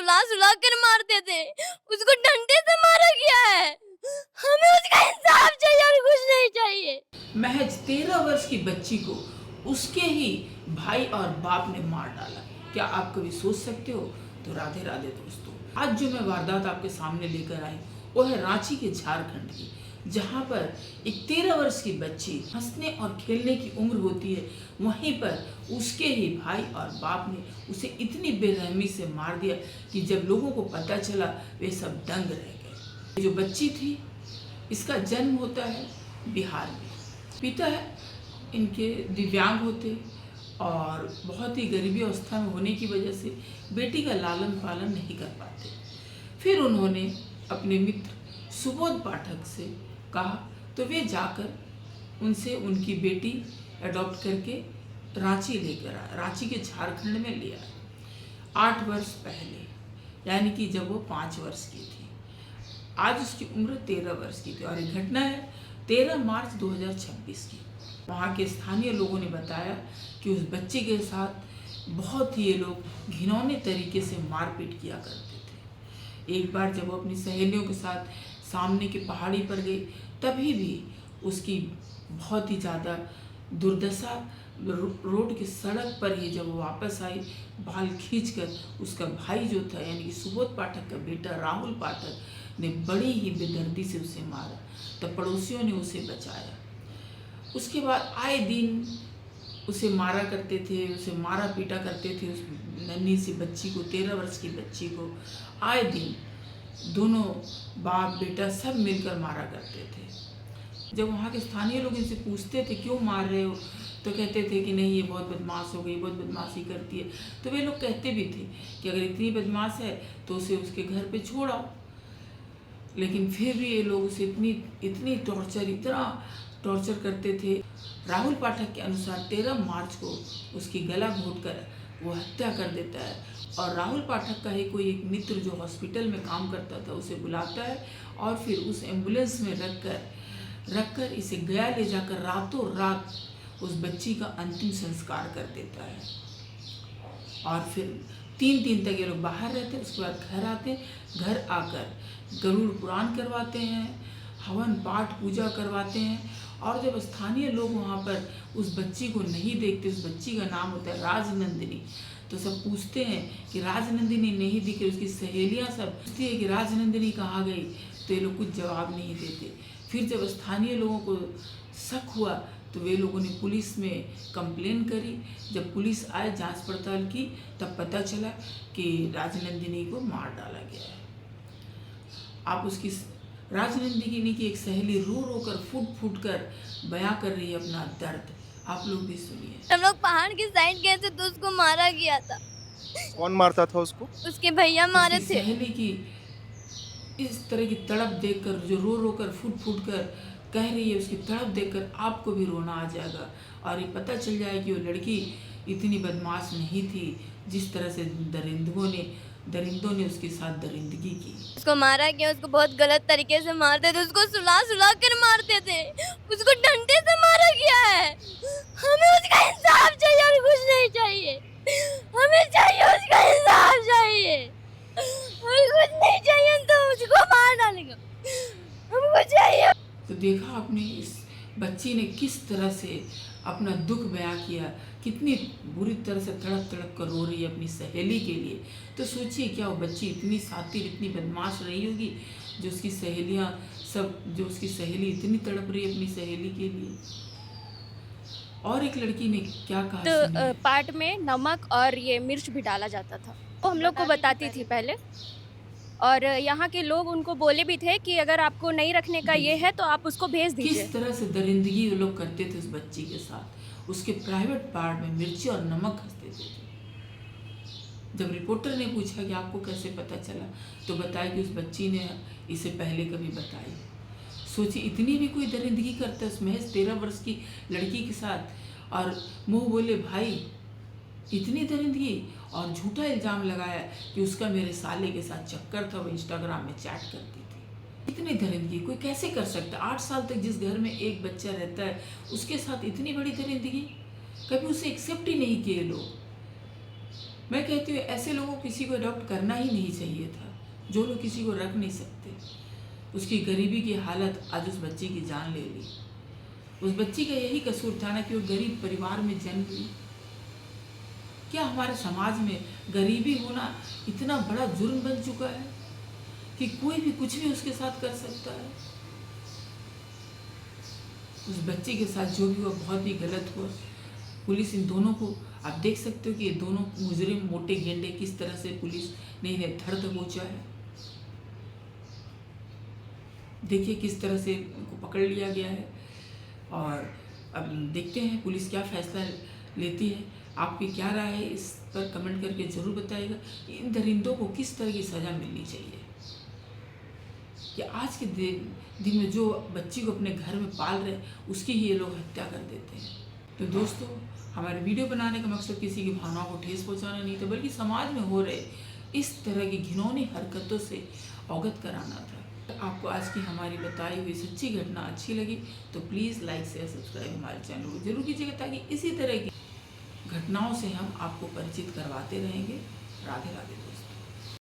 सुला सुला कर मारते थे, उसको डंडे से मारा गया है। हमें उसका इंसाफ चाहिए और कुछ नहीं चाहिए। महज 13 वर्ष की बच्ची को उसके ही भाई और बाप ने मार डाला। क्या आप कभी सोच सकते हो? तो राधे राधे दोस्तों, आज जो मैं वारदात आपके सामने लेकर आई वो है रांची के झारखंड की, जहां पर एक 13 वर्ष की बच्ची हंसने और खेलने की उम्र होती है, वहीं पर उसके ही भाई और बाप ने उसे इतनी बेरहमी से मार दिया कि जब लोगों को पता चला वे सब दंग रह गए। जो बच्ची थी इसका जन्म होता है बिहार में। पिता इनके दिव्यांग होते और बहुत ही गरीबी अवस्था में होने की वजह से बेटी का लालन पालन नहीं कर पाते। फिर उन्होंने अपने मित्र सुबोध पाठक से कहा तो वे जाकर उनसे उनकी बेटी अडॉप्ट करके रांची लेकर आए, रांची के झारखंड में ले आए 8 वर्ष पहले, यानी कि जब वो 5 वर्ष की थी। आज उसकी उम्र 13 वर्ष की थी और ये घटना है 13 मार्च 2026 की। वहाँ के स्थानीय लोगों ने बताया कि उस बच्चे के साथ बहुत ही ये लोग घिनौने तरीके से मारपीट किया करते थे। एक बार जब वो अपनी सहेलियों के साथ सामने की पहाड़ी पर गई, तभी भी उसकी बहुत ही ज़्यादा दुर्दशा, रोड की सड़क पर ही जब वो वापस आई, बाल खींचकर उसका भाई जो था यानी कि सुबोध पाठक का बेटा राहुल पाठक ने बड़ी ही बेदर्दी से उसे मारा, तब पड़ोसियों ने उसे बचाया। उसके बाद आए दिन उसे मारा करते थे, उसे मारा पीटा करते थे। उस नन्ही सी बच्ची को, 13 वर्ष की बच्ची को आए दिन दोनों बाप बेटा सब मिलकर मारा करते थे। जब वहाँ के स्थानीय लोग इनसे पूछते थे क्यों मार रहे हो, तो कहते थे कि नहीं ये बहुत बदमाश हो गई, बहुत बदमाशी करती है। तो वे लोग कहते भी थे कि अगर इतनी बदमाश है तो उसे उसके घर पे छोड़ आओ। लेकिन फिर भी ये लोग उसे इतनी टॉर्चर करते थे। राहुल पाठक के अनुसार 13 मार्च को उसकी गला घोंटकर वो हत्या कर देता है और राहुल पाठक का ही कोई एक मित्र जो हॉस्पिटल में काम करता था उसे बुलाता है और फिर उस एम्बुलेंस में रखकर इसे गया ले जाकर रातों रात उस बच्ची का अंतिम संस्कार कर देता है। और फिर 3 दिन तक ये लोग बाहर रहते, उसके बाद घर आते, घर आकर गरुड़ पुराण करवाते हैं, हवन पाठ पूजा करवाते हैं। और जब स्थानीय लोग वहाँ पर उस बच्ची को नहीं देखते, उस बच्ची का नाम होता है राजनंदिनी, तो सब पूछते हैं कि राजनंदिनी नहीं दिख रही। उसकी सहेलियाँ सब पूछती है कि राजनंदिनी कहाँ गई, तो ये लोग कुछ जवाब नहीं देते। फिर जब स्थानीय लोगों को शक हुआ तो वे लोगों ने पुलिस में कंप्लेन करी। जब पुलिस आए, जांच पड़ताल की, तब पता चला कि राजनंदिनी को मार डाला गया है। आप उसकी राजनंदिनी की एक सहेली रो रो कर फूट कर बयां कर रही है अपना दर्द, आप लोग भी सुनिए। हम लोग पहाड़ की साइड गए थे तो उसको मारा गया था। कौन मारता था उसको? उसके भैया मारे उसकी थे। सहेली की इस तरह की तड़प देखकर, जो रो रो कर फूट कर कह रही है, उसकी तड़प देखकर आपको भी रोना आ जाएगा और ये पता चल जाए कि वो लड़की इतनी बदमाश नहीं थी जिस तरह से दरिंदों ने उसके साथ दरिंदगी की। उसको मारा गया, उसको बहुत गलत तरीके से मारते थे, उसको सुला सुला कर मारते थे, उसको डंडे से मारा गया है। हमें उसका इंसाफ चाहिए और कुछ नहीं चाहिए। हमें चाहिए उसका इंसाफ चाहिए और कुछ नहीं चाहिए तो उसको मार डालेंगे। हमको चाहिए। तो देखा आपने इस बच्ची ने किस तरह से अपना दुख बयां किया, कितनी बुरी तरह से तड़प कर रो रही है अपनी सहेली के लिए। तो सोचिए क्या वो बच्ची इतनी शातिर, इतनी बदमाश रही होगी जो उसकी सहेली इतनी तड़प रही है अपनी सहेली के लिए। और एक लड़की ने क्या कहा तो पाट में नमक और ये मिर्च भी डाला जाता था, वो हम लोग को बताती थी पहले। और यहाँ के लोग उनको बोले भी थे कि अगर आपको नहीं रखने का ये है तो आप उसको भेज दीजिए। किस तरह से दरिंदगी वो लोग करते थे उस बच्ची के साथ। उसके प्राइवेट पार्ट में मिर्ची और नमक घस देते थे। जब रिपोर्टर ने पूछा कि आपको कैसे पता चला, तो बताया कि उस बच्ची ने इसे पहले कभी बताई। सोचिए इतनी भी कोई दरिंदगी करता है उस महज 13 वर्ष की लड़की के साथ, और मुंह बोले भाई इतनी दरिंदगी, और झूठा इल्ज़ाम लगाया कि उसका मेरे साले के साथ चक्कर था, वो इंस्टाग्राम में चैट करती थी। इतनी दरिंदगी कोई कैसे कर सकता है? 8 साल तक जिस घर में एक बच्चा रहता है उसके साथ इतनी बड़ी दरिंदगी, कभी उसे एक्सेप्ट ही नहीं किए लोग। मैं कहती हूँ ऐसे लोगों को किसी को अडॉप्ट करना ही नहीं चाहिए था, जो लोग किसी को रख नहीं सकते। उसकी गरीबी की हालत आज उस बच्ची की जान ले ली। उस बच्ची का यही कसूर था ना कि वो गरीब परिवार में जन्म ली। क्या हमारे समाज में गरीबी होना इतना बड़ा जुर्म बन चुका है कि कोई भी कुछ भी उसके साथ कर सकता है? उस बच्ची के साथ जो भी हुआ बहुत ही गलत हुआ। पुलिस इन दोनों को, आप देख सकते हो कि ये दोनों मुजरिम मोटे गेंडे किस तरह से पुलिस ने इन्हें धर दबोचा है। देखिए किस तरह से इनको पकड़ लिया गया है। और अब देखते हैं पुलिस क्या फैसला लेती है। आपकी क्या राय है इस पर कमेंट करके ज़रूर बताइएगा। इन दरिंदों को किस तरह की सज़ा मिलनी चाहिए कि आज के दिन में जो बच्ची को अपने घर में पाल रहे उसकी ही ये लोग हत्या कर देते हैं। तो दोस्तों, हमारे वीडियो बनाने का मकसद किसी की भावनाओं को ठेस पहुंचाना नहीं था, बल्कि समाज में हो रहे इस तरह की घिनौनी हरकतों से अवगत कराना था। आपको आज की हमारी बताई हुई सच्ची घटना अच्छी लगी तो प्लीज़ लाइक शेयर सब्सक्राइब हमारे चैनल को जरूर कीजिएगा, ताकि इसी तरह की घटनाओं से हम आपको परिचित करवाते रहेंगे। राधे राधे दोस्तों।